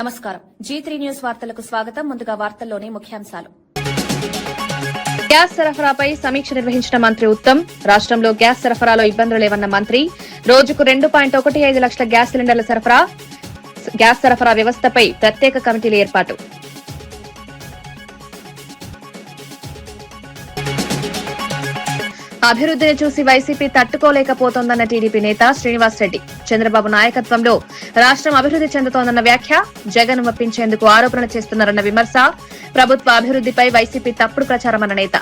నమస్కారం. G3 news వార్తలకు స్వాగతం. ముందుగా వార్తల్లోని ముఖ్యాంశాలు. గ్యాస్ సరఫరాపై సమీక్ష నిర్వహించిన మంత్రి ఉత్తమ్. రాష్ట్రంలో గ్యాస్ సరఫరాలో ఇబ్బందులు లేవన్న మంత్రి. రోజుకు 2.15 లక్షల గ్యాస్ సిలిండర్ల సరఫరా. గ్యాస్ సరఫరా వ్యవస్థపై ప్రత్యేక కమిటీల ఏర్పాటు. అభివృద్ధిని చూసి వైసీపీ తట్టుకోలేకపోతోందన్న టీడీపీ నేత శ్రీనివాస్ రెడ్డి. చంద్రబాబు నాయకత్వంలో రాష్ట్రం అభివృద్ది చెందుతోందన్న వ్యాఖ్య. జగన్ ఒప్పించేందుకు ఆరోపణలు చేస్తున్నారన్న విమర్శ. ప్రభుత్వ అభివృద్దిపై వైసీపీ తప్పుడు ప్రచారమన్న నేత.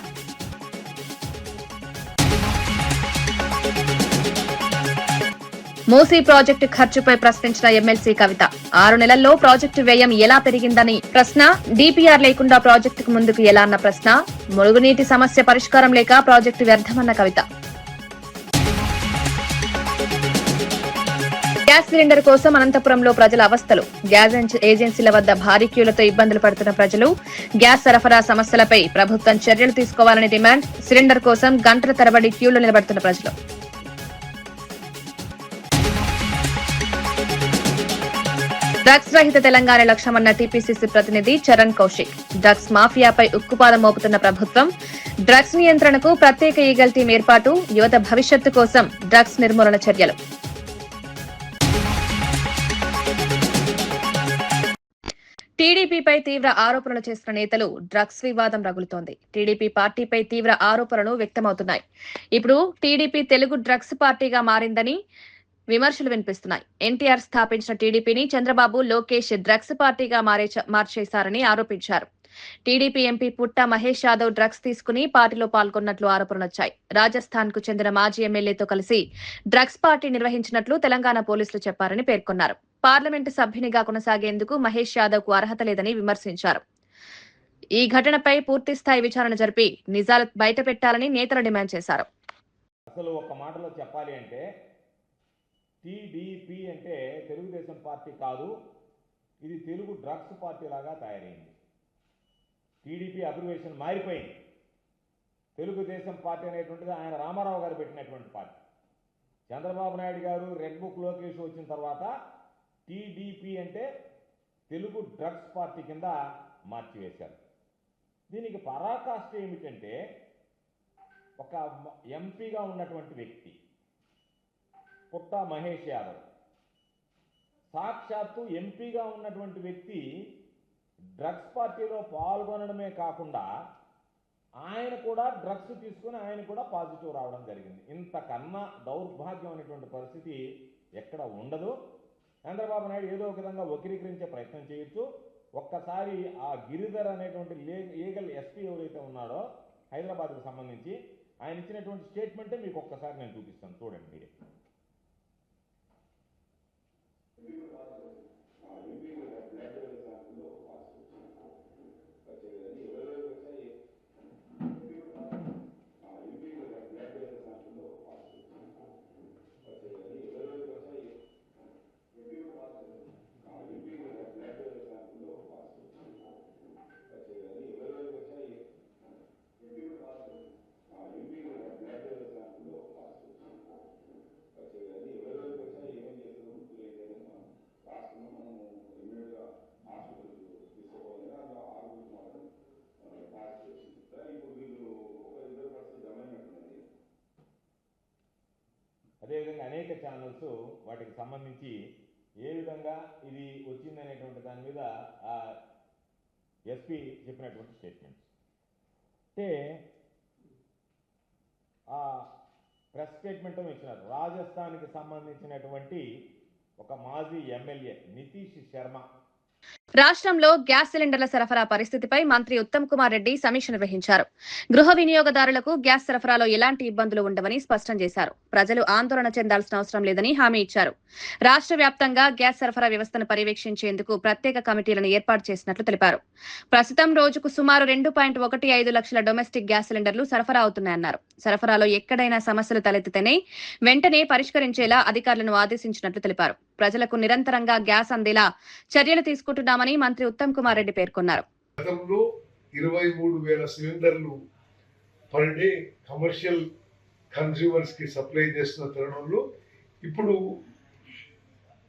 మూసీ ప్రాజెక్టు ఖర్చుపై ప్రశ్నించిన ఎమ్మెల్సీ కవిత. 6 నెలల్లో ప్రాజెక్టు వ్యయం ఎలా పెరిగిందని ప్రశ్న. డీపీఆర్ లేకుండా ప్రాజెక్టుకు ముందుకు ఎలా అన్న ప్రశ్న. మురుగునీటి సమస్య పరిష్కారం లేక ప్రాజెక్టు వ్యర్థమన్న కవిత. గ్యాస్ సిలిండర్ కోసం అనంతపురంలో ప్రజల అవస్థలు. గ్యాస్ ఏజెన్సీల వద్ద భారీ క్యూలతో ఇబ్బందులు పడుతున్న ప్రజలు. గ్యాస్ సరఫరా సమస్యలపై ప్రభుత్వం చర్యలు తీసుకోవాలని డిమాండ్. సిలిండర్ కోసం గంటల తరబడి క్యూలో నిలబడుతున్న ప్రజలు. డ్రగ్స్ రహిత తెలంగాణ లక్ష్యమన్న టీపీసీసీ ప్రతినిధి చరణ్ కౌశిక్. డ్రగ్స్ మాఫియాపై ఉక్కుపాదం మోపుతున్న ప్రభుత్వం. డ్రగ్స్ నియంత్రణకు ప్రత్యేక ఈగల్ టీం ఏర్పాటు. యువత భవిష్యత్తు కోసం డ్రగ్స్ నిర్మూలన చర్యలు. టీడీపీపై తీవ్ర ఆరోపణలు చేస్తున్న నేతలు. డ్రగ్స్ వివాదం రగులుతోంది. టీడీపీ పార్టీపై తీవ్ర ఆరోపణలు వ్యక్తమవుతున్నాయి. ఇప్పుడు టీడీపీ తెలుగు డ్రగ్స్ పార్టీగా మారిందని విమర్శలు వినిపిస్తున్నాయి. ఎన్టీఆర్ స్థాపించిన టీడీపీని చంద్రబాబు, లోకేష్ డ్రగ్స్ పార్టీగా మార్చేశారని ఆరోపించారు. టీడీపీ ఎంపీ పుట్ట మహేష్ యాదవ్ డ్రగ్స్ తీసుకుని పార్టీలో పాల్గొన్నట్లు ఆరోపణలొచ్చాయి. రాజస్థాన్ కు చెందిన మాజీ ఎమ్మెల్యేతో కలిసి డ్రగ్స్ పార్టీ నిర్వహించినట్లు తెలంగాణ పోలీసులు చెప్పారని పేర్కొన్నారు. పార్లమెంటు సభ్యునిగా కొనసాగేందుకు మహేష్ యాదవ్ కు అర్హత లేదని విమర్శించారు. ఈ ఘటనపై పూర్తిస్థాయి విచారణ జరిపి నిజాలు బయటపెట్టాలని నేతలు డిమాండ్ చేశారు. అసలు ఒక మాటలో చెప్పాలి అంటే టీడీపీ అంటే తెలుగుదేశం పార్టీ కాదు, ఇది తెలుగు డ్రగ్స్ పార్టీ లాగా తయారైంది. టీడీపీ అబ్రివేషన్ మారిపోయింది. తెలుగుదేశం పార్టీ అనేటువంటిది ఆయన రామారావు గారు పెట్టినటువంటి పార్టీ. చంద్రబాబు నాయుడు గారు రెడ్ బుక్ లోకేష్ వచ్చిన తర్వాత టీడీపీ అంటే తెలుగు డ్రగ్స్ పార్టీ కింద మార్చివేశారు. దీనికి పరాకాష్ట ఏమిటంటే ఒక ఎంపీగా ఉన్నటువంటి వ్యక్తి పుట్ట మహేష్ యాదవ్, సాక్షాత్తు ఎంపీగా ఉన్నటువంటి వ్యక్తి డ్రగ్స్ పార్టీలో పాల్గొనడమే కాకుండా ఆయన కూడా డ్రగ్స్ తీసుకుని ఆయన కూడా పాజిటివ్ రావడం జరిగింది. ఇంతకన్నా దౌర్భాగ్యం అనేటువంటి పరిస్థితి ఎక్కడ ఉండదు. చంద్రబాబు నాయుడు ఏదో ఒక విధంగా వక్రీకరించే ప్రయత్నం చేయొచ్చు. ఒక్కసారి ఆ గిరిధర్ అనేటువంటి లీగల్ ఎస్పీ ఎవరైతే ఉన్నాడో హైదరాబాద్కు సంబంధించి ఆయన ఇచ్చినటువంటి స్టేట్మెంటే మీకు ఒక్కసారి నేను చూపిస్తాను, చూడండి మీరే. అదేవిధంగా అనేక ఛానల్స్ వాటికి సంబంధించి ఏ విధంగా ఇది వచ్చిందనేటువంటి దాని మీద ఎస్పీ చెప్పినటువంటి స్టేట్మెంట్స్ అంటే ఆ ప్రెస్ స్టేట్మెంట్ ఇచ్చినారు. రాజస్థాన్కి సంబంధించినటువంటి ఒక మాజీ ఎమ్మెల్యే నితీష్ శర్మ. రాష్ట్రంలో గ్యాస్ సిలిండర్ల సరఫరా పరిస్థితిపై మంత్రి ఉత్తమ్ కుమార్ రెడ్డి సమీక్ష నిర్వహించారు. గృహ వినియోగదారులకు గ్యాస్ సరఫరాలో ఎలాంటి ఇబ్బందులు ఉండవని స్పష్టం చేశారు. ప్రజలు ఆందోళన చెందాల్సిన అవసరం లేదని హామీ ఇచ్చారు. రాష్ట్ర వ్యాప్తంగా గ్యాస్ సరఫరా వ్యవస్థను పర్యవేక్షించేందుకు ప్రత్యేక కమిటీలను ఏర్పాటు చేసినట్లు తెలిపారు. ప్రస్తుతం రోజుకు సుమారు 2.15 లక్షల డొమెస్టిక్ గ్యాస్ సిలిండర్లు సరఫరా అవుతున్నాయన్నారు. సరఫరాలో ఎక్కడైనా సమస్యలు తలెత్తితేనే వెంటనే పరిష్కరించేలా అధికారులను ఆదేశించినట్లు తెలిపారు. ప్రజలకు నిరంతరంగా గ్యాస్ అందేలా చర్యలు తీసుకుంటున్నామని మంత్రి ఉత్తమ్ కుమార్ రెడ్డి పేర్కొన్నారు. గతంలో 23,000 సిలిండర్లు పర్ డే కమర్షియల్ కన్స్యూమర్స్ కి సప్లై చేస్తున్న తరుణంలో ఇప్పుడు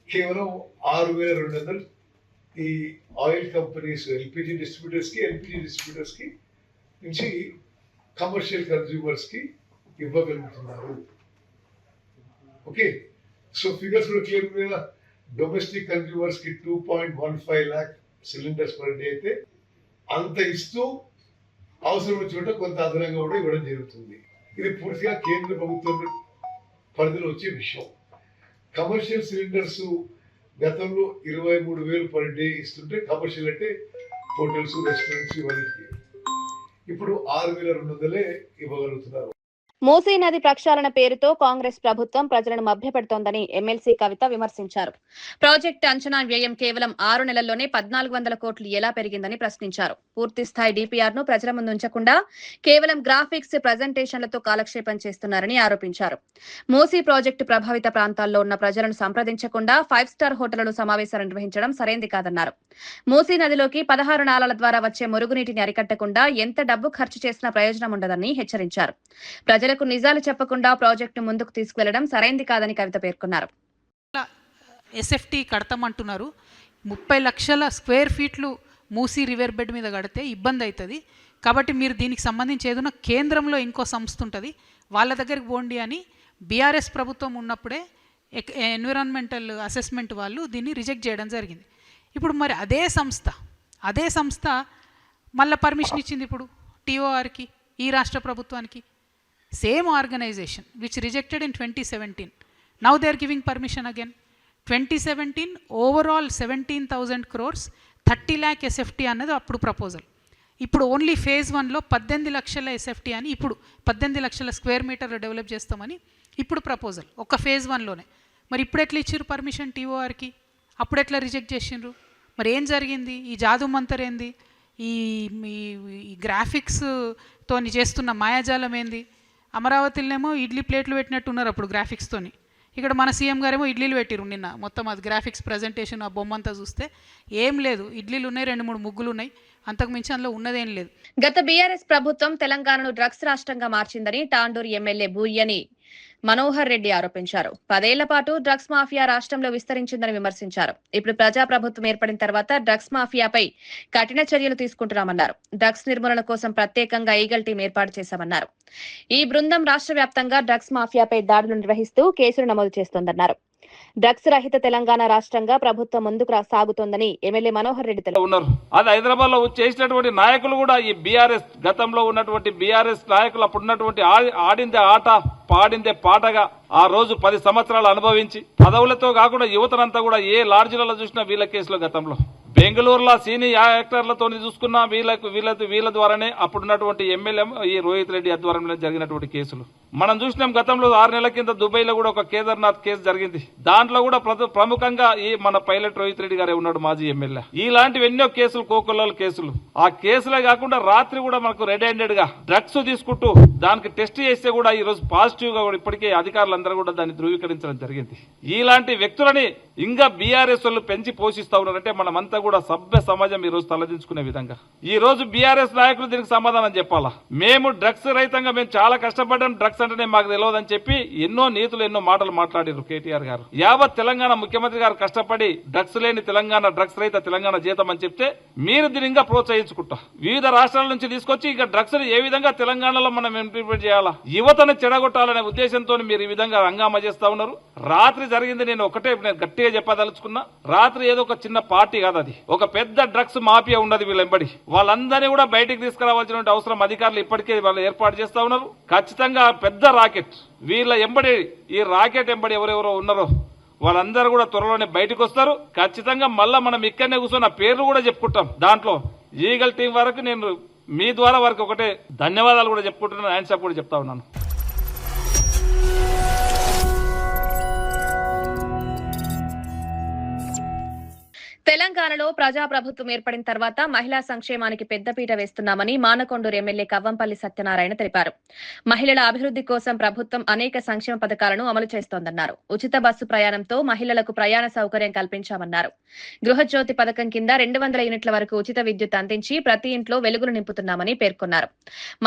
కేవలం 6,200 ఈ ఆయిల్ కంపెనీస్ ఎల్పిజి డిస్ట్రిబ్యూటర్స్ కి నుంచి కమర్షియల్ కన్స్యూమర్స్ కి ఇవ్వగలుగుతున్నారు. ఓకే, సో ఫిగర్స్ కూడా క్లియర్ కదా. డొమెస్టిక్ కన్స్యూమర్స్ కి 2.15 lakh సిలిండర్స్ పర్ డే అయితే అంత ఇస్తూ అవసరం చోట కొంత అదనంగా కూడా ఇవ్వడం జరుగుతుంది. ఇది పూర్తిగా కేంద్ర ప్రభుత్వం పరిధిలో వచ్చే విషయం. కమర్షియల్ సిలిండర్స్ గతంలో 23,000 పర్ డే ఇస్తుంటే, కమర్షియల్ అంటే హోటల్స్, రెస్టారెంట్స్ ఇవన్నిటికి ఇప్పుడు 6,200 ఇవ్వగలుగుతున్నారు. మూసీ నది ప్రక్షాళన పేరుతో కాంగ్రెస్ ప్రభుత్వం ప్రజలను మభ్యపెడుతోందని ఎమ్మెల్సీ కవిత విమర్శించారు. ప్రాజెక్టు అంచనా వ్యయం కేవలం 6 నెలల్లోనే 1,400 కోట్లు ఎలా పెరిగిందని ప్రశ్నించారు. పూర్తి స్థాయి DPR ను ప్రజల ముందు ఉంచకుండా కేవలం గ్రాఫిక్స్, ప్రజెంటేషన్లతో కాలక్షేపం చేస్తున్నారని ఆరోపించారు. మూసీ ప్రాజెక్టు ప్రభావిత ప్రాంతాల్లో ఉన్న ప్రజలను సంప్రదించకుండా 5 స్టార్ హోటళ్లను సమావేశాలు నిర్వహించడం సరైంది కాదన్నారు. మూసీ నదిలోకి 16 నాలాల ద్వారా వచ్చే మురుగునీటిని అరికట్టకుండా ఎంత డబ్బు ఖర్చు చేసినా ప్రయోజనం ఉండదని హెచ్చరించారు. ప్రజలకు నిజాలు చెప్పకుండా ప్రాజెక్టు ముందుకు తీసుకువెళ్లడం సరైంది కాదని కవిత పేర్కొన్నారు. ఎస్ఎఫ్టీ కడతామంటున్నారు. 30 లక్షల స్క్వేర్ ఫీట్లు మూసీ రివర్ బెడ్ మీద కడితే ఇబ్బంది అవుతుంది. కాబట్టి మీరు దీనికి సంబంధించి ఏదైనా కేంద్రంలో ఇంకో సంస్థ ఉంటుంది, వాళ్ళ దగ్గరికి పోండి అని బీఆర్ఎస్ ప్రభుత్వం ఉన్నప్పుడే ఎన్విరాన్మెంటల్ అసెస్మెంట్ వాళ్ళు దీన్ని రిజెక్ట్ చేయడం జరిగింది. ఇప్పుడు మరి అదే సంస్థ మళ్ళీ పర్మిషన్ ఇచ్చింది ఇప్పుడు TORకి, ఈ రాష్ట్ర ప్రభుత్వానికి. Same organization which rejected in 2017. Now they are giving permission again. 2017 overall 17,000 crores, 30 lakh SFT అన్నది అప్పుడు ప్రపోజల్. ఇప్పుడు ఓన్లీ ఫేజ్ 1లో 18 లక్షల SFT అని, ఇప్పుడు 18 లక్షల స్క్వేర్ మీటర్లు డెవలప్ చేస్తామని ఇప్పుడు ప్రపోజల్ ఒక ఫేజ్ 1లోనే. మరి ఇప్పుడు ఎట్లా ఇచ్చారు పర్మిషన్ TORకి? అప్పుడు ఎట్లా రిజెక్ట్ చేసిండ్రు? మరి ఏం జరిగింది? ఈ జాదు మంతర్ ఏంది? ఈ గ్రాఫిక్స్తో చేస్తున్న మాయాజాలం ఏంది? అమరావతిలోనేమో ఇడ్లీ ప్లేట్లు పెట్టినట్టున్నారు అప్పుడు గ్రాఫిక్స్తోని. ఇక్కడ మన సీఎం గారేమో ఇడ్లీలు పెట్టిరు నిన్న. మొత్తం అది గ్రాఫిక్స్ ప్రజెంటేషన్, ఆ బొమ్మ అంతా చూస్తే ఏం లేదు. ఇడ్లీలు ఉన్నాయి, 2-3 ముగ్గులు ఉన్నాయి, అంతకు మించి అందులో ఉన్నదేం లేదు. గత బీఆర్ఎస్ ప్రభుత్వం తెలంగాణను డ్రగ్స్ రాష్ట్రంగా మార్చిందని టాండూరు ఎమ్మెల్యే బూయ్యని మనోహర్ రెడ్డి ఆరోపించారు. 10 ఏళ్ల పాటు డ్రగ్స్ మాఫియా రాష్ట్రంలో విస్తరించిందని విమర్శించారు. ఇప్పుడు ప్రజాప్రభుత్వం ఏర్పడిన తర్వాత డ్రగ్స్ మాఫియాపై కఠిన చర్యలు తీసుకుంటున్నామన్నారు. డ్రగ్స్ నిర్మూలన కోసం ప్రత్యేకంగా ఈగల్ టీం ఏర్పాటు చేశామన్నారు. ఈ బృందం రాష్ట్ర వ్యాప్తంగా డ్రగ్స్ మాఫియాపై దాడులు నిర్వహిస్తూ కేసులు నమోదు చేస్తోందన్నారు. డ్రగ్స్ రహిత తెలంగాణ రాష్ట్రంగా ప్రభుత్వం ముందుకు సాగుతోందని ఎమ్మెల్యే మనోహర్ రెడ్డి తెలిపారు. అది హైదరాబాద్ లో చేసినటువంటి నాయకులు కూడా ఈ బీఆర్ఎస్ గతంలో ఉన్నటువంటి బీఆర్ఎస్ నాయకులు అప్పుడు ఉన్నటువంటి ఆడిందే ఆట పాడిందే పాటగా ఆ రోజు 10 సంవత్సరాలు అనుభవించి పదవులతో కాకుండా యువతనంతా కూడా ఏ లాడ్జిలలో చూసినా వీళ్ళ కేసులో గతంలో బెంగళూరులో సీనియర్ యాక్టర్లతో చూసుకున్నా వీళ్ళ ద్వారానే అప్పుడున్నటువంటి ఎమ్మెల్యే ఈ రోహిత్ రెడ్డి ఆధ్వర్యంలో జరిగినటువంటి కేసులు మనం చూసినాం. గతంలో 6 నెలల కింద దుబాయ్ లో కూడా ఒక కేదార్నాథ్ కేసు జరిగింది. దాంట్లో కూడా ప్రముఖంగా ఈ మన పైలట్ రోహిత్ రెడ్డి గారే ఉన్నాడు, మాజీ ఎమ్మెల్యే. ఇలాంటివి ఎన్నో కేసులు, కోకొల్లల కేసులు. ఆ కేసులే కాకుండా రాత్రి కూడా మనకు రెడ్ హ్యాండెడ్ గా డ్రగ్స్ తీసుకుంటూ దానికి టెస్ట్ చేస్తే కూడా ఈ రోజు పాజిటివ్ గా కూడా ఇప్పటికే అధికారులందరూ కూడా దాన్ని ధృవీకరించడం జరిగింది. ఇలాంటి వ్యక్తులని ఇంకా బీఆర్ఎస్ వాళ్ళు పెంచి పోషిస్తా ఉన్నారంటే మనమంతా కూడా సభ్య సమాజం ఈ రోజు తలదించుకునే విధంగా ఈ రోజు బీఆర్ఎస్ నాయకులు దీనికి సమాధానం చెప్పాలా. మేము డ్రగ్స్ రహితంగా మేము చాలా కష్టపడ్డాం, డ్రగ్స్ అంటేనే మాకు తెలియదని చెప్పి ఎన్నో నీతులు, ఎన్నో మాటలు మాట్లాడారు కేటీఆర్ గారు. యావత్ తెలంగాణ ముఖ్యమంత్రి గారు కష్టపడి డ్రగ్స్ లేని తెలంగాణ, డ్రగ్స్ రహిత తెలంగాణ జీతం అని చెప్తే మీరు దీన్ని ఇంకా ప్రోత్సహించుకుంటా వివిధ రాష్ట్రాల నుంచి తీసుకొచ్చి ఇక డ్రగ్స్ ఏ విధంగా తెలంగాణలో మనం ఇంప్లిమెంట్ చేయాలా, యువతను చెడగొట్టాలనే ఉద్దేశంతో మీరు ఈ విధంగా హంగామా చేస్తా ఉన్నారు. రాత్రి జరిగింది నేను గట్టిగా చెప్పదలుచుకున్నా. రాత్రి ఏదో ఒక చిన్న పార్టీ కాదు, అది ఒక పెద్ద డ్రగ్స్ మాఫియా ఉన్నది వీళ్ళెంబడి. వాళ్ళందరినీ కూడా బయటికి తీసుకురావాల్సిన అవసరం అధికారులు ఇప్పటికే వాళ్ళు ఏర్పాటు చేస్తా ఉన్నారు. ఖచ్చితంగా పెద్ద రాకెట్ వీళ్ళ ఎంబడి, ఈ రాకెట్ ఎంబడి ఎవరెవరో ఉన్నారో వాళ్ళందరూ కూడా త్వరలోనే బయటకు వస్తారు. ఖచ్చితంగా మళ్ళా మనం ఇక్కడనే కూర్చొని పేర్లు కూడా చెప్పుకుంటాం. దాంట్లో ఈగల్ టీం వరకు నేను మీ ద్వారా వరకు ఒకటే ధన్యవాదాలు కూడా చెప్పుకుంటున్నాను, హ్యాండ్స్ అప్ కూడా చెప్తా ఉన్నాను. తెలంగాణలో ప్రజాప్రభుత్వం ఏర్పడిన తర్వాత మహిళా సంక్షేమానికి పెద్దపీట వేస్తున్నామని మానకొండూరు ఎమ్మెల్యే కవ్వంపల్లి సత్యనారాయణ తెలిపారు. మహిళల అభివృద్ధి కోసం ప్రభుత్వం అనేక సంక్షేమ పథకాలను అమలు చేస్తోందన్నారు. ఉచిత బస్సు ప్రయాణంతో మహిళలకు ప్రయాణ సౌకర్యం కల్పించామన్నారు. గృహజ్యోతి పథకం కింద 200 యూనిట్ల వరకు ఉచిత విద్యుత్ అందించి ప్రతి ఇంట్లో వెలుగులు నింపుతున్నామని పేర్కొన్నారు.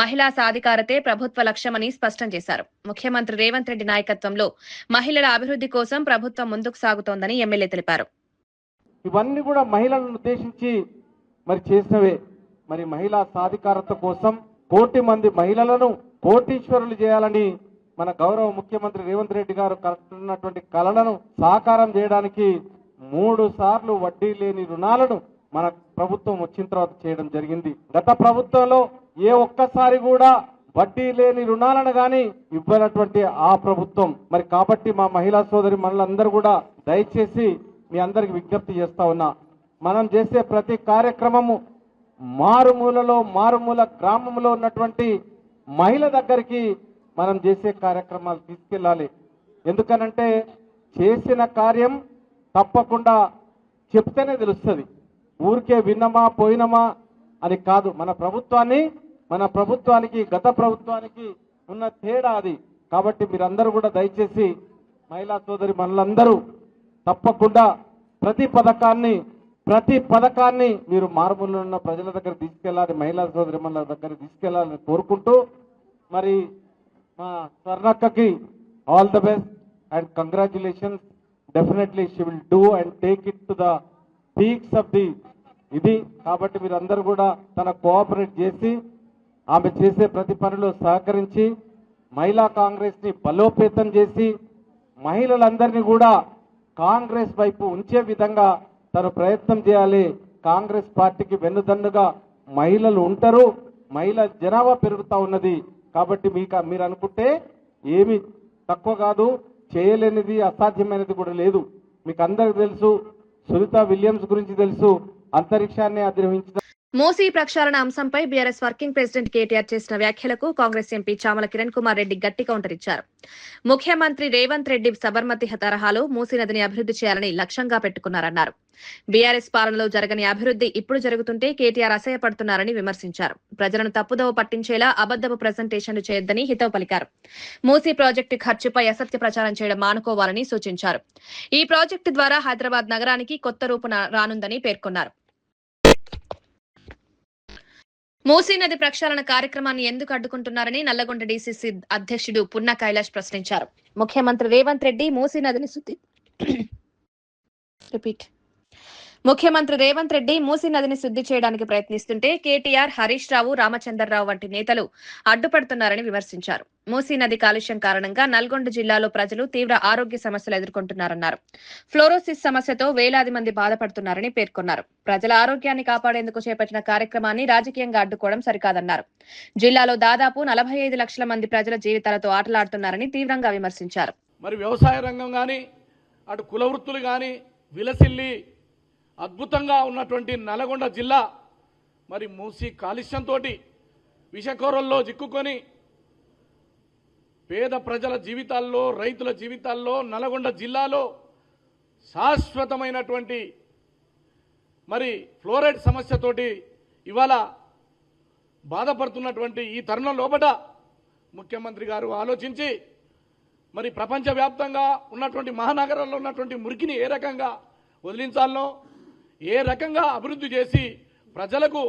మహిళా సాధికారతే ప్రభుత్వ లక్ష్యమని స్పష్టం చేశారు. ముఖ్యమంత్రి రేవంత్ రెడ్డి నాయకత్వంలో మహిళల అభివృద్ధి కోసం ప్రభుత్వం ముందుకు సాగుతోందని ఎమ్మెల్యే తెలిపారు. ఇవన్నీ కూడా మహిళలను ఉద్దేశించి మరి చేసినవే. మరి మహిళా సాధికారత కోసం కోటి మంది మహిళలను కోటీశ్వరులు చేయాలని మన గౌరవ ముఖ్యమంత్రి రేవంత్ రెడ్డి గారు కలుస్తున్నటువంటి కలలను సాకారం చేయడానికి 3 సార్లు వడ్డీ లేని రుణాలను మన ప్రభుత్వం వచ్చిన తర్వాత చేయడం జరిగింది. గత ప్రభుత్వంలో ఏ ఒక్కసారి కూడా వడ్డీ లేని రుణాలను కానీ ఇవ్వనటువంటి ఆ ప్రభుత్వం. మరి కాబట్టి మా మహిళా సోదరి మనలందరూ కూడా దయచేసి మీ అందరికి విజ్ఞప్తి చేస్తా ఉన్నా, మనం చేసే ప్రతి కార్యక్రమము మారుమూల గ్రామంలో ఉన్నటువంటి మహిళ దగ్గరికి మనం చేసే కార్యక్రమాలు తీసుకెళ్ళాలి. ఎందుకనంటే చేసిన కార్యం తప్పకుండా చెప్తేనే తెలుస్తుంది, ఊరికే విన్నమా పోయినమా అని కాదు. మన ప్రభుత్వానికి గత ప్రభుత్వానికి ఉన్న తేడా అది. కాబట్టి మీరందరూ కూడా దయచేసి మహిళా సోదరి మనలందరూ తప్పకుండా ప్రతి పథకాన్ని మీరు మారుమూలలో ఉన్న ప్రజల దగ్గర తీసుకెళ్ళాలి, మహిళా సోదరి మనల దగ్గర తీసుకెళ్లాలని కోరుకుంటూ, మరి మా స్వర్ణక్కకి all the best and congratulations. Definitely she will do and take it to the peaks of the ఇది. కాబట్టి మీరందరూ కూడా తన కోఆపరేట్ చేసి ఆమె చేసే ప్రతి పనిలో సహకరించి మహిళా కాంగ్రెస్ ని బలోపేతం చేసి మహిళలందరినీ కూడా కాంగ్రెస్ వైపు ఉంచే విధంగా తను ప్రయత్నం చేయాలి. కాంగ్రెస్ పార్టీకి వెన్నుదన్నుగా మహిళలు ఉంటారు, మహిళా జనాభా పెరుగుతూ ఉన్నది. కాబట్టి మీరు అనుకుంటే ఏమి తక్కువ కాదు, చేయలేనిది అసాధ్యమైనది కూడా లేదు. మీకు అందరికి తెలుసు, సునీత విలియమ్స్ గురించి తెలుసు, అంతరిక్షాన్ని అధిరోహించిన. మూసీ ప్రక్షాళన అంశంపై బీఆర్ఎస్ వర్కింగ్ ప్రెసిడెంట్ కేటీఆర్ చేసిన వ్యాఖ్యలకు కాంగ్రెస్ ఎంపీ చామల కిరణ్ కుమార్ రెడ్డి గట్టి కౌంటర్ ఇచ్చారు. ముఖ్యమంత్రి రేవంత్ రెడ్డి సబర్మతి తరహాలో మూసీ నదిని అభివృద్ధి చేయాలని లక్ష్యంగా పెట్టుకున్నారన్నారు. బీఆర్ఎస్ పాలనలో జరగని అభివృద్ధి ఇప్పుడు జరుగుతుంటే కేటీఆర్ అసహ్యపడుతున్నారని విమర్శించారు. ప్రజలను తప్పుదోవ పట్టించేలా అబద్దపు ప్రజెంటేషన్లు చేయొద్దని హితవు పలికారు. మూసీ ప్రాజెక్టు ఖర్చుపై అసత్య ప్రచారం చేయడం మానుకోవాలని సూచించారు. ఈ ప్రాజెక్టు ద్వారా హైదరాబాద్ నగరానికి కొత్త రూపు రానుందని పేర్కొన్నారు. మూసీ నది ప్రక్షాళన కార్యక్రమాన్ని ఎందుకు అడ్డుకుంటున్నారని నల్లగొండ డీసీసీ అధ్యక్షుడు పున్న కైలాష్ ప్రశ్నించారు. ముఖ్యమంత్రి రేవంత్ రెడ్డి మూసీ నదిని శుద్ధి చేయడానికి ప్రయత్నిస్తుంటే కేటీఆర్, హరీష్ రావు, రామచంద్రరావు వంటి నేతలు అడ్డుపడుతున్నారని విమర్శించారు. మూసీ నది కాలుష్యం కారణంగా నల్గొండ జిల్లాలో ప్రజలు తీవ్ర ఆరోగ్య సమస్యలు ఎదుర్కొంటున్నారన్నారు. ఫ్లోరోసిస్ సమస్యతో వేలాది మంది బాధపడుతున్నారని పేర్కొన్నారు. ప్రజల ఆరోగ్యాన్ని కాపాడేందుకు చేపట్టిన కార్యక్రమాన్ని రాజకీయంగా అడ్డుకోవడం సరికాదన్నారు. జిల్లాలో దాదాపు 45 లక్షల మంది ప్రజల జీవితాలతో ఆటలాడుతున్నారని తీవ్రంగా విమర్శించారు. మరి వ్యవసాయ రంగం కానీ, అటు కుల వృత్తులు కానీ విలసిల్లి అద్భుతంగా ఉన్నటువంటి నల్గొండ జిల్లా మరి మూసీ కాలుష్యంతో విషకోరల్లో చిక్కుకొని పేద ప్రజల జీవితాల్లో, రైతుల జీవితాల్లో నల్గొండ జిల్లాలో శాశ్వతమైనటువంటి మరి ఫ్లోరైడ్ సమస్యతోటి ఇవాళ బాధపడుతున్నటువంటి ఈ తరుణం లోపల ముఖ్యమంత్రి గారు ఆలోచించి మరి ప్రపంచవ్యాప్తంగా ఉన్నటువంటి మహానగరాల్లో ఉన్నటువంటి మురికిని ఏ రకంగా వదిలించాలనో, ఏ రకంగా అభివృద్ధి చేసి ప్రజలకు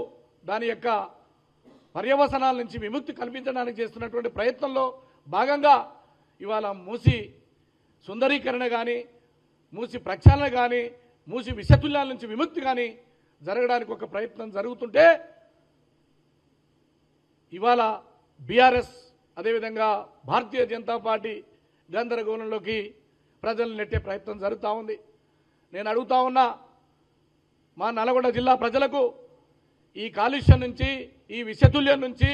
దాని యొక్క పర్యవసనాల నుంచి విముక్తి కల్పించడానికి చేస్తున్నటువంటి ప్రయత్నంలో భాగంగా ఇవాళ మూసీ సుందరీకరణ కానీ, మూసీ ప్రక్షాళన కానీ, మూసీ విషతుల్యాల నుంచి విముక్తి కానీ జరగడానికి ఒక ప్రయత్నం జరుగుతుంటే ఇవాళ బీఆర్ఎస్ అదేవిధంగా భారతీయ జనతా పార్టీ గందరగోళంలోకి ప్రజలను నెట్టే ప్రయత్నం జరుగుతూ ఉంది. నేను అడుగుతా ఉన్నా, మా నల్గొండ జిల్లా ప్రజలకు ఈ కాలుష్యం నుంచి, ఈ విషతుల్యం నుంచి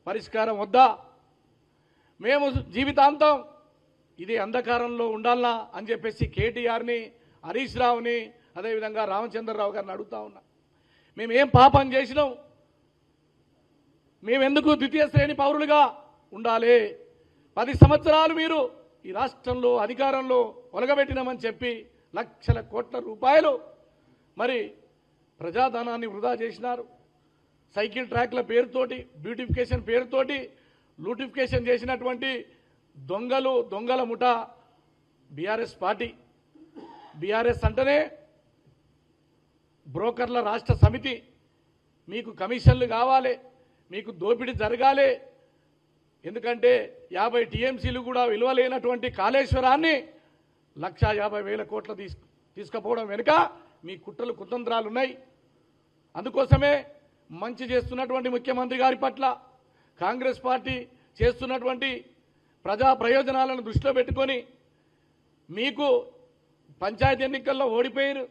పరిష్కారం వద్దా? మేము జీవితాంతం ఇది అంధకారంలో ఉండాలనా అని చెప్పేసి కేటీఆర్ని, హరీష్ రావుని, అదేవిధంగా రామచంద్రరావు గారిని అడుగుతా ఉన్నా. మేమేం పాపం చేసినాం? మేమెందుకు ద్వితీయ శ్రేణి పౌరులుగా ఉండాలి? 10 సంవత్సరాలు మీరు ఈ రాష్ట్రంలో అధికారంలో ఒలగబెట్టినామని చెప్పి లక్షల కోట్ల రూపాయలు మరి ప్రజాధనాన్ని వృధా చేసినారు. సైకిల్ ట్రాక్ల పేరుతోటి, బ్యూటిఫికేషన్ పేరుతోటి లూటిఫికేషన్ చేసినటువంటి దొంగల ముఠ బీఆర్ఎస్ పార్టీ. బీఆర్ఎస్ అంటేనే బ్రోకర్ల రాష్ట్ర సమితి. మీకు కమిషన్లు కావాలి, మీకు దోపిడీ జరగాలి. ఎందుకంటే 50 టీఎంసీలు కూడా విలువలేనటువంటి కాళేశ్వరాన్ని 1,50,000 కోట్ల తీసుకుపోవడం వెనుక మీ కుట్రలు కుతంత్రాలు ఉన్నాయి. అందుకోసమే మంచి చేస్తున్నటువంటి ముఖ్యమంత్రి గారి పట్ల కాంగ్రెస్ పార్టీ చేస్తున్నటువంటి ప్రజా ప్రయోజనాలను దృష్టిలో పెట్టుకొని మీకు పంచాయతీ ఎన్నికల్లో ఓడిపోయారు,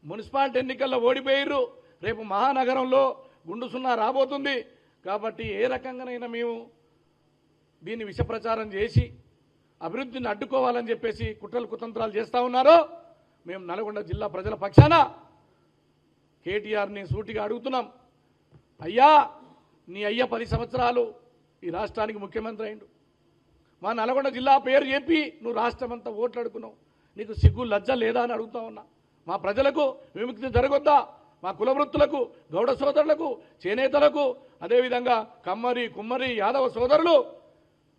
మున్సిపాలిటీ ఎన్నికల్లో ఓడిపోయారు, రేపు మహానగరంలో గుండు సున్నా రాబోతుంది. కాబట్టి ఏ రకంగానైనా మేము దీన్ని విష ప్రచారం చేసి అభివృద్ధిని అడ్డుకోవాలని చెప్పేసి కుట్రలు కుతంత్రాలు చేస్తూ ఉన్నారో మేము నల్గొండ జిల్లా ప్రజల పక్షాన కేటీఆర్ని సూటిగా అడుగుతున్నాం. అయ్యా, నీ అయ్య 10 సంవత్సరాలు ఈ రాష్ట్రానికి ముఖ్యమంత్రి అయిండు. మా నల్గొండ జిల్లా పేరు చెప్పి నువ్వు రాష్ట్రం అంతా ఓట్లు అడుగున్నావు. నీకు సిగ్గు లజ్జ లేదా అని అడుగుతా ఉన్నా. మా ప్రజలకు విముక్తి జరగొద్దా? మా కుల వృత్తులకు, గౌడ సోదరులకు, చేనేతలకు, అదేవిధంగా కమ్మరి, కుమ్మరి, యాదవ సోదరులు,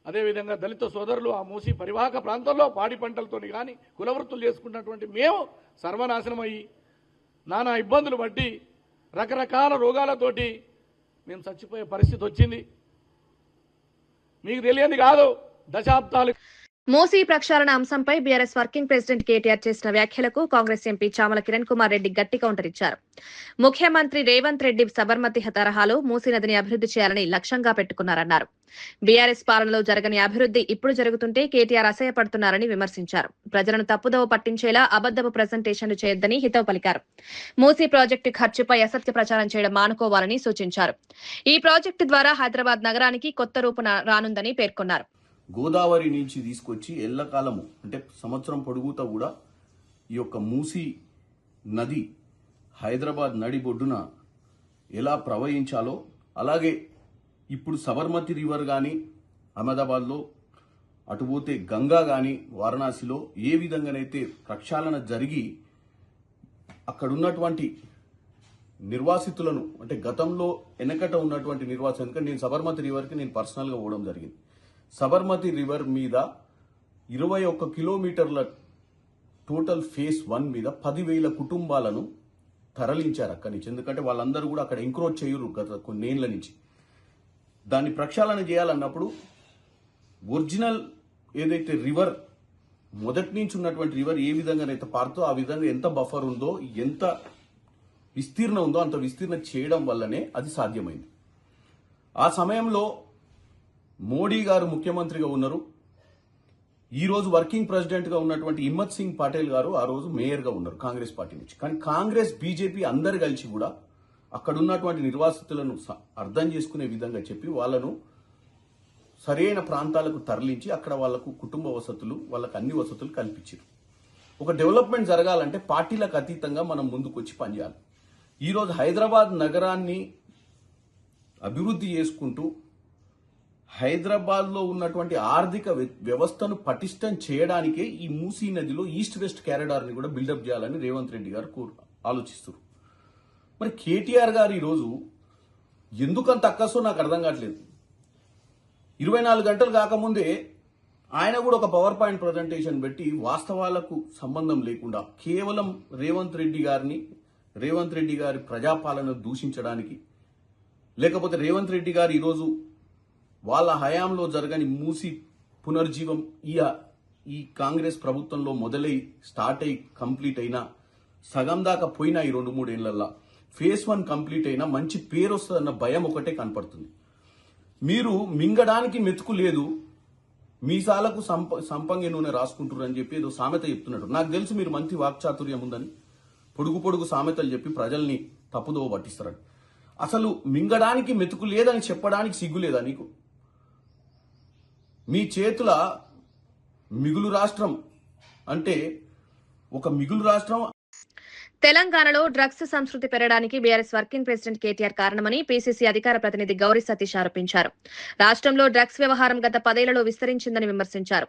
అదేవిధంగా దళిత సోదరులు ఆ మూసి పరివాహక ప్రాంతంలో పాడి పంటలతోని కానీ కుల వృత్తులు చేసుకున్నటువంటి మేము సర్వనాశనం అయ్యి నానా ఇబ్బందులు పట్టి రకరకాల రోగాలతోటి మేము చచ్చిపోయే పరిస్థితి వచ్చింది. మీకు తెలియంది కాదు, దశాబ్దాలు. మూసీ ప్రక్షాళన అంశంపై బీఆర్ఎస్ వర్కింగ్ ప్రెసిడెంట్ కేటీఆర్ చేసిన వ్యాఖ్యలకు కాంగ్రెస్ ఎంపీ చామల కిరణ్ కుమార్ రెడ్డి గట్టి కౌంటర్ ఇచ్చారు. ముఖ్యమంత్రి రేవంత్ రెడ్డి సబర్మతి తరహాలో మూసీ నదిని అభివృద్ధి చేయాలని లక్ష్యంగా పెట్టుకున్నారన్నారు. బీఆర్ఎస్ పాలనలో జరగని అభివృద్ధి ఇప్పుడు జరుగుతుంటే కేటీఆర్ అసహ్యపడుతున్నారని విమర్శించారు. ప్రజలను తప్పుదోవ పట్టించేలా అబద్దపు ప్రజెంటేషన్లు చేయొద్దని హితవు పలికారు. మూసీ ప్రాజెక్టు ఖర్చుపై అసత్య ప్రచారం చేయడం మానుకోవాలని సూచించారు. ఈ ప్రాజెక్టు ద్వారా హైదరాబాద్ నగరానికి కొత్త రూపు రానుందని పేర్కొన్నారు. గోదావరి నుంచి తీసుకొచ్చి ఎల్లకాలము అంటే సంవత్సరం పొడుగుతా కూడా ఈ యొక్క మూసీ నది హైదరాబాద్ నడిబొడ్డున ఎలా ప్రవహించాలో, అలాగే ఇప్పుడు సబర్మతి రివర్ కానీ అహ్మదాబాద్లో, అటుపోతే గంగా కానీ వారణాసిలో ఏ విధంగానైతే ప్రక్షాళన జరిగి అక్కడ ఉన్నటువంటి నిర్వాసితులను అంటే గతంలో వెనకట ఉన్నటువంటి నిర్వాసితులు, నేను సబర్మతి రివర్కి నేను పర్సనల్గా పోవడం జరిగింది. సబర్మతి రివర్ మీద 21 కిలోమీటర్ల టోటల్ ఫేజ్ 1 మీద 10,000 కుటుంబాలను తరలించారు అక్కడి నుంచి. ఎందుకంటే వాళ్ళందరూ కూడా అక్కడ ఎంక్రోచ్ చేయరు గత కొన్నేళ్ల నుంచి. దాన్ని ప్రక్షాళన చేయాలన్నప్పుడు ఒరిజినల్ ఏదైతే రివర్ మొదటి నుంచి ఉన్నటువంటి రివర్ ఏ విధంగానైతే పారుతో ఆ విధంగా ఎంత బఫర్ ఉందో, ఎంత విస్తీర్ణం ఉందో అంత విస్తీర్ణం చేయడం వల్లనే అది సాధ్యమైంది. ఆ సమయంలో మోడీ గారు ముఖ్యమంత్రిగా ఉన్నారు. ఈ రోజు వర్కింగ్ ప్రెసిడెంట్గా ఉన్నటువంటి హిమ్మత్ సింగ్ పటేల్ గారు ఆ రోజు మేయర్గా ఉన్నారు కాంగ్రెస్ పార్టీ నుంచి. కానీ కాంగ్రెస్, బీజేపీ అందరు కలిసి కూడా అక్కడ ఉన్నటువంటి నిర్వాసితులను అర్థం చేసుకునే విధంగా చెప్పి వాళ్ళను సరైన ప్రాంతాలకు తరలించి అక్కడ వాళ్లకు కుటుంబ వసతులు, వాళ్ళకు అన్ని వసతులు కల్పించారు. ఒక డెవలప్మెంట్ జరగాలంటే పార్టీలకు అతీతంగా మనం ముందుకు వచ్చి పనిచేయాలి. ఈరోజు హైదరాబాద్ నగరాన్ని అభివృద్ధి చేసుకుంటూ హైదరాబాద్లో ఉన్నటువంటి ఆర్థిక వ్యవస్థను పటిష్టం చేయడానికే ఈ మూసీ నదిలో ఈస్ట్ వెస్ట్ కారిడార్ని కూడా బిల్డప్ చేయాలని రేవంత్ రెడ్డి గారు ఆలోచిస్తారు. మరి కేటీఆర్ గారు ఈరోజు ఎందుకంత అక్కసో నాకు అర్థం కావట్లేదు. 24 గంటలు కాకముందే ఆయన కూడా ఒక పవర్ పాయింట్ ప్రజెంటేషన్ పెట్టి వాస్తవాలకు సంబంధం లేకుండా కేవలం రేవంత్ రెడ్డి గారి ప్రజాపాలన దూషించడానికి, లేకపోతే రేవంత్ రెడ్డి గారు ఈరోజు వాళ్ళ హయాంలో జరగని మూసి పునర్జీవం ఈ కాంగ్రెస్ ప్రభుత్వంలో మొదలై స్టార్ట్ అయి కంప్లీట్ అయినా సగం దాకా పోయినా ఈ 2-3 ఏళ్లలో ఫేజ్ 1 కంప్లీట్ అయినా మంచి పేరు వస్తుందన్న భయం ఒకటే కనపడుతుంది. మీరు మింగడానికి మెతుకు లేదు, మీసాలకు సంపంగి నూనె రాసుకుంటారు అని చెప్పి ఏదో సామెత చెప్తున్నట్టు. నాకు తెలుసు మీరు మంచి వాక్చాతుర్యం ఉందని పొడుగు సామెతలు చెప్పి ప్రజల్ని తప్పుదోవ పట్టిస్తారని. అసలు మింగడానికి మెతుకు లేదని చెప్పడానికి సిగ్గు లేదా నీకు? మీ చేతుల మిగులు రాష్ట్రం అంటే ఒక మిగులు రాష్ట్రం. తెలంగాణలో డ్రగ్స్ సంస్కృతి పెరగడానికి బీఆర్ఎస్ వర్కింగ్ ప్రెసిడెంట్ కేటీఆర్ కారణమని పీసీసీ అధికార ప్రతినిధి గౌరీ సతీష్ ఆరోపించారు. రాష్ట్రంలో డ్రగ్స్ వ్యవహారం గత 10 ఏళ్లలో విస్తరించిందని విమర్శించారు.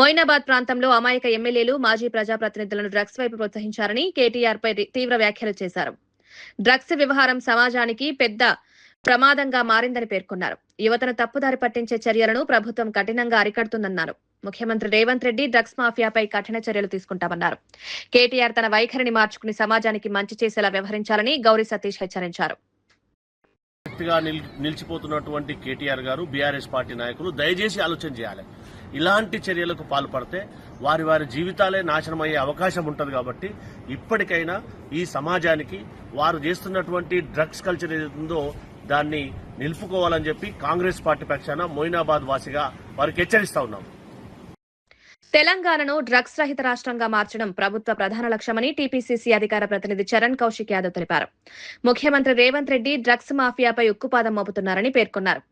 మొయినాబాద్ ప్రాంతంలో అమాయక ఎమ్మెల్యేలు, మాజీ ప్రజాప్రతినిధులను డ్రగ్స్ వైపు ప్రోత్సహించారని కేటీఆర్ పై తీవ్ర వ్యాఖ్యలు చేశారు. డ్రగ్స్ వ్యవహారం సమాజానికి పెద్ద ప్రమాదంగా మారిందని పేర్కొన్నారు. యువతను తప్పుదారి పట్టించే చర్యలను ప్రభుత్వం కఠినంగా అరికడుతుందన్నారు. ముఖ్యమంత్రి రేవంత్ రెడ్డి డ్రగ్స్ మాఫియాపై కఠిన చర్యలు తీసుకుంటామన్నారు. కేటీఆర్ తన వైఖరిని మార్చుకుని సమాజానికి మంచి చేసేలా వ్యవహరించాలని గౌరీ సతీష్ హెచ్చరించారు. నిలిచిపోతున్నటువంటి కేటీఆర్ గారు, బీఆర్ఎస్ పార్టీ నాయకులు దయచేసి ఆలోచన చేయాలి. ఇలాంటి చర్యలకు పాల్పడితే వారి వారి జీవితాలే నాశనం అయ్యే అవకాశం ఉంటుంది. కాబట్టి ఇప్పటికైనా ఈ సమాజానికి వారు చేస్తున్నటువంటి డ్రగ్స్ కల్చర్ ఏదైతుందో దాన్ని నిలుపుకోవాలని చెప్పి కాంగ్రెస్ పార్టీ పక్షాన మొయినాబాద్ వాసిగా వారికి హెచ్చరిస్తా ఉన్నాం. తెలంగాణను డ్రగ్స్ రహిత రాష్ట్రంగా మార్చడం ప్రభుత్వ ప్రధాన లక్ష్యమని టీపీసీసీ అధికార ప్రతినిధి చరణ్ కౌశిక్ యాదవ్ తెలిపారు. ముఖ్యమంత్రి రేవంత్ రెడ్డి డ్రగ్స్ మాఫియాపై ఉక్కుపాదం మోపుతున్నారని పేర్కొన్నారు.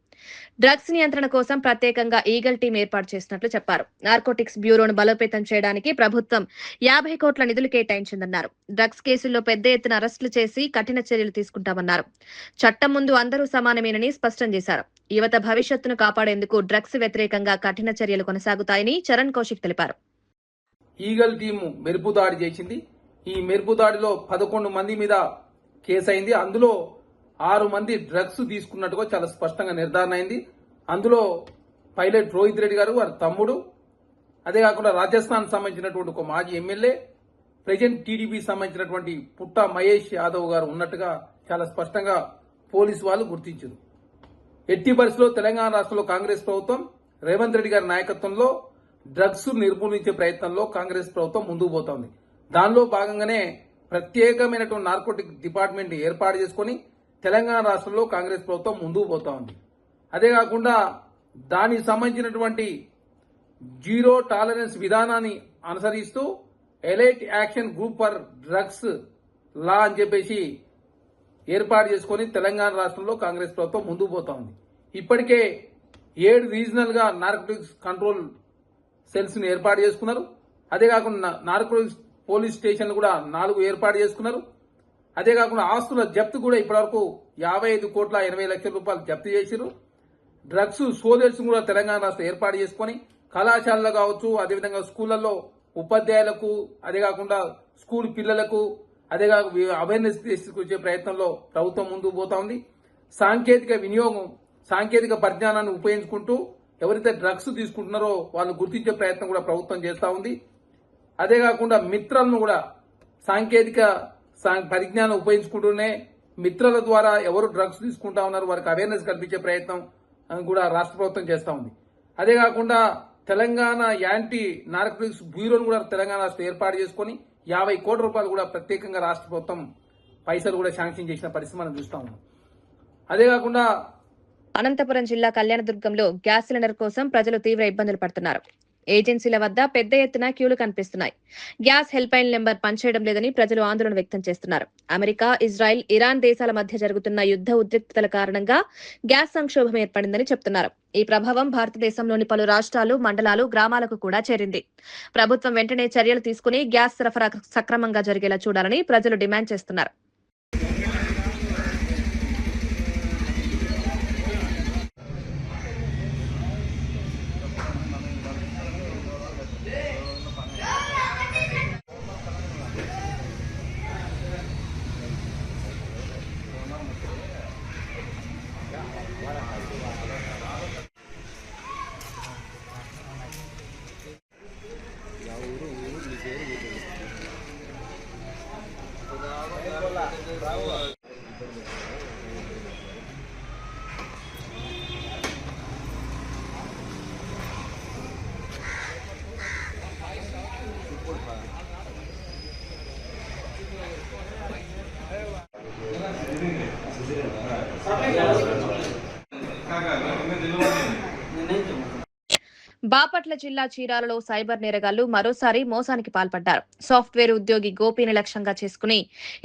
డ్రగ్స్ నియంత్రణ కోసం ప్రత్యేకంగా ఈగల్ టీం ఏర్పాటు చేసినట్లు చెప్పారు. నార్కోటిక్స్ బ్యూరోను బలోపేతం చేయడానికి ప్రభుత్వం 50 కోట్ల నిధులు కేటాయించిందన్నారు. డ్రగ్స్ కేసుల్లో పెద్ద ఎత్తున అరెస్టులు చేసి కఠిన చర్యలు తీసుకుంటామన్నారు. చట్టం ముందు అందరూ సమానమేనని స్పష్టం చేశారు. యువత భవిష్యత్తును కాపాడేందుకు డ్రగ్స్ వ్యతిరేకంగా కఠిన చర్యలు కొనసాగుతాయని చరణ్ కౌశిక్ తెలిపారు. ఈగల్ టీము మెరుపు దాడి చేసింది. ఈ మెరుపు దాడిలో 11 మంది మీద కేసు అయింది. అందులో 6 మంది డ్రగ్స్ తీసుకున్నట్టుగా చాలా స్పష్టంగా నిర్ధారణ అయింది. అందులో పైలట్ రోహిత్ రెడ్డి గారు, వారి తమ్ముడు, అదే కాకుండా రాజస్థాన్ సంబంధించినటువంటి ఒక మాజీ ఎమ్మెల్యే, ప్రెజెంట్ టీడీపీ సంబంధించినటువంటి పుట్ట మహేష్ యాదవ్ గారు ఉన్నట్టుగా చాలా స్పష్టంగా పోలీసు వాళ్ళు గుర్తించారు. ఎట్టి పరిస్థితుల్లో తెలంగాణ రాష్ట్రంలో కాంగ్రెస్ ప్రభుత్వం రేవంత్ రెడ్డి గారి నాయకత్వంలో డ్రగ్స్ నిర్మూలించే ప్రయత్నంలో కాంగ్రెస్ ప్రభుత్వం ముందుకు పోతోంది. దానిలో భాగంగానే ప్రత్యేకమైనటువంటి నార్కోటిక్ డిపార్ట్మెంట్ ఏర్పాటు చేసుకుని తెలంగాణ రాష్ట్రంలో కాంగ్రెస్ ప్రభుత్వం ముందుకు పోతా ఉంది. అదే కాకుండా దానికి సంబంధించినటువంటి జీరో టాలరెన్స్ విధానాన్ని అనుసరిస్తూ elite action group for drugs law అని చెప్పేసి ఏర్పాటు చేసుకుని తెలంగాణ రాష్ట్రంలో కాంగ్రెస్ ప్రభుత్వం ముందుకు పోతా ఉంది. ఇప్పటికే 7 రీజనల్ గా నార్కోటిక్స్ కంట్రోల్ సెల్స్ ని ఏర్పాటు చేసుకున్నారు. అదే కాకుండా నార్కోటిక్స్ పోలీస్ స్టేషన్లు కూడా 4 ఏర్పాటు చేసుకున్నారు. అదే కాకుండా ఆస్తుల జప్తు కూడా ఇప్పటివరకు 55 కోట్ల 80 లక్షల రూపాయలు జప్తు చేశారు. డ్రగ్స్ సోదర్స్ కూడా తెలంగాణ రాష్ట్రం ఏర్పాటు చేసుకుని కళాశాలలో కావచ్చు, అదేవిధంగా స్కూళ్లలో ఉపాధ్యాయులకు, అదే కాకుండా స్కూల్ పిల్లలకు, అదే కాకుండా అవేర్నెస్ తీసుకొచ్చే ప్రయత్నంలో ప్రభుత్వం ముందుకు పోతా ఉంది. సాంకేతిక వినియోగం, సాంకేతిక పరిజ్ఞానాన్ని ఉపయోగించుకుంటూ ఎవరైతే డ్రగ్స్ తీసుకుంటున్నారో వాళ్ళు గుర్తించే ప్రయత్నం కూడా ప్రభుత్వం చేస్తా ఉంది. అదే కాకుండా మిత్రలను కూడా సాంకేతిక పరిజ్ఞానం ఉపయోగించుకుంటూనే మిత్రుల ద్వారా ఎవరు డ్రగ్స్ తీసుకుంటా ఉన్నారు వారికి అవేర్నెస్ కల్పించే ప్రయత్నం కూడా రాష్ట్ర ప్రభుత్వం చేస్తా ఉంది. అదే కాకుండా తెలంగాణ యాంటీ నార్కోటిక్స్ బ్యూరోను కూడా తెలంగాణ రాష్ట్రం ఏర్పాటు చేసుకుని 50 కోట్ల రూపాయలు కూడా ప్రత్యేకంగా రాష్ట్ర ప్రభుత్వం పైసలు కూడా శాంక్షన్ చేసిన పరిస్థితి మనం చూస్తా ఉన్నాం. అదే కాకుండా అనంతపురం జిల్లా కళ్యాణదుర్గంలో గ్యాస్ సిలిండర్ కోసం ప్రజలు తీవ్ర ఇబ్బందులు పడుతున్నారు. ఏజెన్సీల వద్ద పెద్ద ఎత్తున క్యూలు కనిపిస్తున్నాయి. గ్యాస్ హెల్ప్ లైన్ నెంబర్ పనిచేయడం లేదని ప్రజలు ఆందోళన వ్యక్తం చేస్తున్నారు. అమెరికా, ఇజ్రాయెల్, ఇరాన్ దేశాల మధ్య జరుగుతున్న యుద్ధ ఉద్రిక్తతల కారణంగా గ్యాస్ సంక్షోభం ఏర్పడిందని చెప్తున్నారు. ఈ ప్రభావం భారతదేశంలోని పలు రాష్ట్రాలు, మండలాలు, గ్రామాలకు కూడా చేరింది. ప్రభుత్వం వెంటనే చర్యలు తీసుకుని గ్యాస్ సరఫరా సక్రమంగా జరిగేలా చూడాలని ప్రజలు డిమాండ్ చేస్తున్నారు. బాపట్ల జిల్లా చీరాలలో సైబర్ నేరగాళ్లు మరోసారి మోసానికి పాల్పడ్డారు. సాఫ్ట్వేర్ ఉద్యోగి గోపిని లక్ష్యంగా చేసుకుని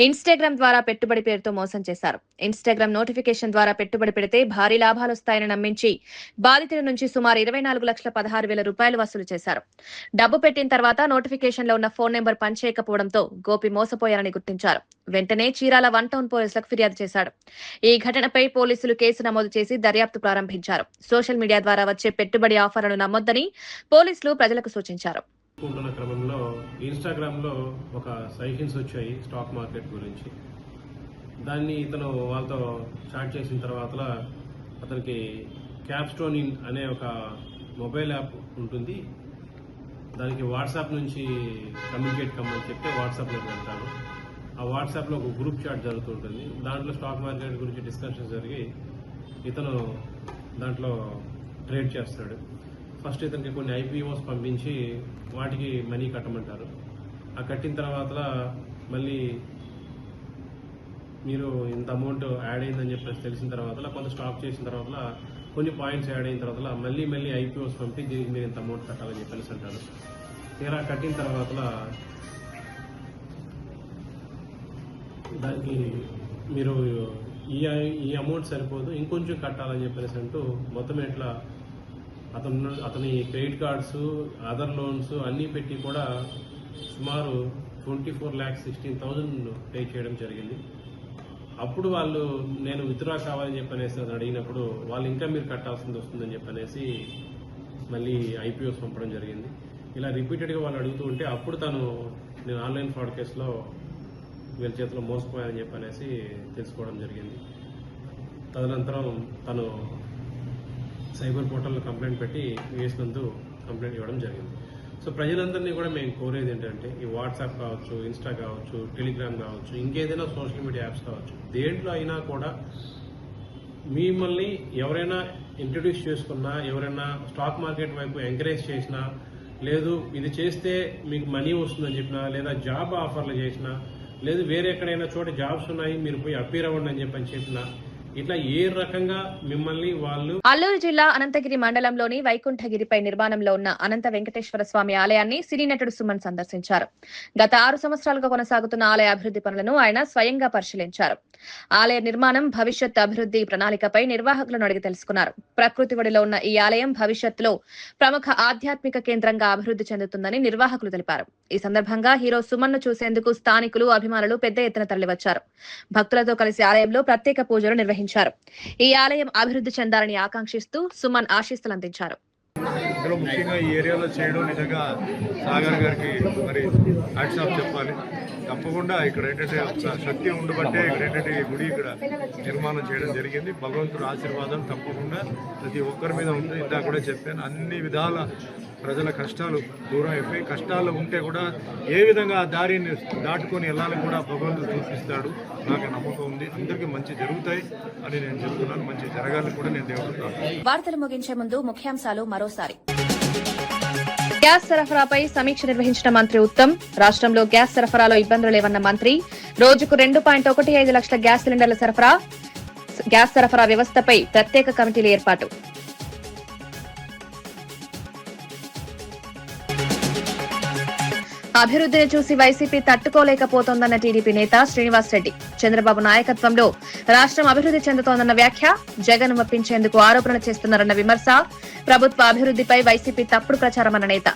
ఇన్స్టాగ్రామ్ ద్వారా పెట్టుబడి పేరుతో మోసం చేశారు. ఇన్స్టాగ్రామ్ నోటిఫికేషన్ ద్వారా పెట్టుబడి పెడితే భారీ లాభాలు వస్తాయని నమ్మించి బాధితుల నుంచి సుమారు 24,16,000 రూపాయలు వసూలు చేశారు. డబ్బు పెట్టిన తర్వాత నోటిఫికేషన్ లో ఉన్న ఫోన్ నెంబర్ పనిచేయకపోవడంతో గోపి మోసపోయారని గుర్తించారు. వెంటనే చీరాల 1 టౌన్ పోలీసులకు ఫిర్యాదు చేశాడు. ఈ ఘటనపై పోలీసులు కేసు నమోదు చేసి దర్యాప్తు ప్రారంభించారు. సోషల్ మీడియా ద్వారా వచ్చే పెట్టుబడి ఆఫర్లను నమ్మొద్దని పోలీసులు ప్రజలకు సూచించారు. క్రమంలో ఇన్స్టాగ్రామ్ లో ఒక సజెషన్స్ వచ్చాయి స్టాక్ మార్కెట్ గురించి. దాన్ని ఇతను వాళ్ళతో చాట్ చేసిన తర్వాత అతనికి క్యాప్స్టోన్ ఇన్ అనే ఒక మొబైల్ యాప్ ఉంటుంది. దానికి వాట్సాప్ నుంచి కమ్యూనికేట్ కమ్మని చెప్తే వాట్సాప్లోకి వెళ్తాను. ఆ వాట్సాప్లో ఒక గ్రూప్ చాట్ జరుగుతుంటుంది. దాంట్లో స్టాక్ మార్కెట్ గురించి డిస్కషన్స్ జరిగి ఇతను దాంట్లో ట్రేడ్ చేస్తాడు. ఫస్ట్ ఇతనికి కొన్ని ఐపీఓస్ పంపించి వాటికి మనీ కట్టమంటారు. ఆ కట్టిన తర్వాత మళ్ళీ మీరు ఇంత అమౌంట్ యాడ్ అయిందని చెప్పేసి తెలిసిన తర్వాత కొంత స్టాక్ చేసిన తర్వాత కొన్ని పాయింట్స్ యాడ్ అయిన తర్వాత మళ్ళీ ఐపీఓస్ పంపి దీనికి మీరు ఇంత అమౌంట్ కట్టాలని చెప్పేసి అంటారు. తీరా కట్టిన తర్వాత దానికి మీరు ఈ అమౌంట్ సరిపోదు, ఇంకొంచెం కట్టాలని చెప్పేసి అంటూ మొత్తం ఇట్లా అతని క్రెడిట్ కార్డ్స్, అదర్ లోన్స్ అన్నీ పెట్టి కూడా సుమారు 24,16,000 పే చేయడం జరిగింది. అప్పుడు వాళ్ళు నేను విత్డ్రా కావాలని చెప్పనేసి అది అడిగినప్పుడు వాళ్ళు ఇంకా మీరు కట్టాల్సింది వస్తుందని చెప్పనేసి మళ్ళీ ఐపీఓస్ పంపడం జరిగింది. ఇలా రిపీటెడ్గా వాళ్ళు అడుగుతూ ఉంటే అప్పుడు నేను ఆన్లైన్ ఫ్రాడ్ కేసులో వీళ్ళ చేతిలో మోసపోయానని చెప్పనేసి తెలుసుకోవడం జరిగింది. తదనంతరం తను సైబర్ పోర్టల్లో కంప్లైంట్ పెట్టి వేసినందుకు కంప్లైంట్ ఇవ్వడం జరిగింది. సో ప్రజలందరినీ కూడా మేము కోరేది ఏంటంటే ఈ వాట్సాప్ కావచ్చు, ఇన్స్టా కావచ్చు, టెలిగ్రామ్ కావచ్చు, ఇంకేదైనా సోషల్ మీడియా యాప్స్ కావచ్చు, దేంట్లో అయినా కూడా మిమ్మల్ని ఎవరైనా ఇంట్రడ్యూస్ చేసుకున్నా, ఎవరైనా స్టాక్ మార్కెట్ వైపు ఎంకరేజ్ చేసినా, లేదు ఇది చేస్తే మీకు మనీ వస్తుందని చెప్పినా, లేదా జాబ్ ఆఫర్లు చేసినా, లేదు వేరే ఎక్కడైనా చోట జాబ్స్ ఉన్నాయి మీరు పోయి అపీర్ అవ్వండి అని చెప్పినా, ఇట్లా ఏ రకంగా మిమ్మల్ని వాళ్ళు. అల్లూరు జిల్లా అనంతగిరి మండలంలోని వైకుంఠగిరిపై నిర్మాణంలో ఉన్న అనంత వెంకటేశ్వర స్వామి ఆలయాన్ని సినీ నటుడు సుమన్ సందర్శించారు. గత 6 సంవత్సరాలుగా కొనసాగుతున్న ఆలయ అభివృద్ధి పనులను ఆయన స్వయంగా పరిశీలించారు. ఆలయ నిర్మాణం, భవిష్యత్ అభివృద్ధి ప్రణాళికపై నిర్వాహకులను అడిగి తెలుసుకున్నారు. ప్రకృతి ఒడిలో ఉన్న ఈ ఆలయం భవిష్యత్తులో ప్రముఖ ఆధ్యాత్మిక కేంద్రంగా అభివృద్ధి చెందుతుందని నిర్వాహకులు తెలిపారు. ఈ సందర్భంగా హీరో సుమన్ ను చూసేందుకు స్థానికులు, అభిమానులు పెద్ద ఎత్తున తరలివచ్చారు. భక్తులతో కలిసి ఆలయంలో ప్రత్యేక పూజలు నిర్వహించారు. ఈ ఆలయం అభివృద్ధి చెందాలని ఆకాంక్షిస్తూ సుమన్ ఆశీస్సులు అందించారు. ఇందులో ముఖ్యంగా ఈ ఏరియాలో చేయడం నిజంగా సాగర్ గారికి మరి హ్యాట్స్ ఆఫ్ చెప్పాలి. తప్పకుండా ఇక్కడ ఏంటంటే శక్తి ఉండబట్టే ఇక్కడ ఏంటంటే ఈ గుడి ఇక్కడ నిర్మాణం చేయడం జరిగింది. భగవంతుడి ఆశీర్వాదం తప్పకుండా ప్రతి ఒక్కరి మీద ఉంది. ఇందాక కూడా చెప్పాను, అన్ని విధాల ప్రజల కష్టాలు దూరం అయిపోయి, కష్టాలు ఉంటే కూడా ఏ విధంగా ఆ దారిని దాటుకొని వెళ్ళాలని కూడా భగవంతుడు చూపిస్తాడు. నాకు నమ్మకం ఉంది. అందరికీ మంచి జరుగుతాయి అని నేను చెప్తున్నాను. మంచి జరగాలని కూడా నేను దేవుడుతున్నాను. వార్తలు ముగించే ముందు ముఖ్యాంశాలు మరోసారి. గ్యాస్ సరఫరాపై సమీక్ష నిర్వహించిన మంత్రి ఉత్తమ్. రాష్ట్రంలో గ్యాస్ సరఫరాలో ఇబ్బందులు లేవన్న మంత్రి. రోజుకు 2.15 లక్షల గ్యాస్ సిలిండర్ల సరఫరా. గ్యాస్ సరఫరా వ్యవస్థపై ప్రత్యేక కమిటీల ఏర్పాటు. అభివృద్ధిని చూసి వైసీపీ తట్టుకోలేకపోతోందన్న టీడీపీ నేత శ్రీనివాస్ రెడ్డి. చంద్రబాబు నాయకత్వంలో రాష్ట్రం అభివృద్ధి చెందుతోందన్న వ్యాఖ్య. జగన్ ఒప్పించేందుకు ఆరోపణలు చేస్తున్నారన్న విమర్శ. ప్రభుత్వ అభివృద్ధిపై వైసీపీ తప్పుడు ప్రచారమన్న నేత.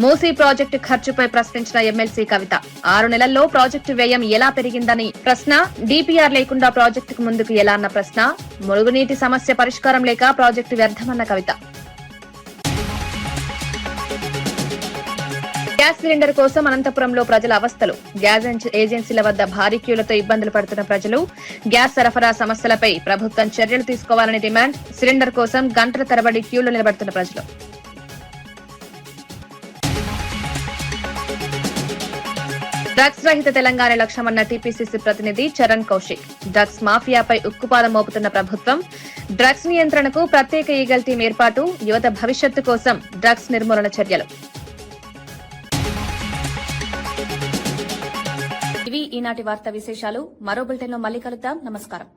మూసీ ప్రాజెక్టు ఖర్చుపై ప్రశ్నించిన ఎమ్మెల్సీ కవిత. 6 నెలల్లో ప్రాజెక్టు వ్యయం ఎలా పెరిగిందని ప్రశ్న. డీపీఆర్ లేకుండా ప్రాజెక్టుకు ముందుకు ఎలా అన్న ప్రశ్న. మురుగునీటి సమస్య పరిష్కారం లేక ప్రాజెక్టు వ్యర్థమన్న కవిత. గ్యాస్ సిలిండర్ కోసం అనంతపురంలో ప్రజల అవస్థలు. గ్యాస్ ఏజెన్సీల వద్ద భారీ క్యూలతో ఇబ్బందులు పడుతున్న ప్రజలు. గ్యాస్ సరఫరా సమస్యలపై ప్రభుత్వం చర్యలు తీసుకోవాలని డిమాండ్. సిలిండర్ కోసం గంటల తరబడి క్యూలో నిలబడుతున్న ప్రజలు. డ్రగ్స్ రహిత తెలంగాణ లక్ష్యమన్న టీపీసీసీ ప్రతినిధి చరణ్ కౌశిక్. డ్రగ్స్ మాఫియాపై ఉక్కుపాదం మోపుతున్న ప్రభుత్వం. డ్రగ్స్ నియంత్రణకు ప్రత్యేక ఈగల్ టీం ఏర్పాటు. యువత భవిష్యత్తు కోసం డ్రగ్స్ నిర్మూలన చర్యలు. ఇవి ఈనాటి వార్తా విశేషాలు. మరో బులెటిన్లో మళ్ళీ కలుద్దాం. నమస్కారం.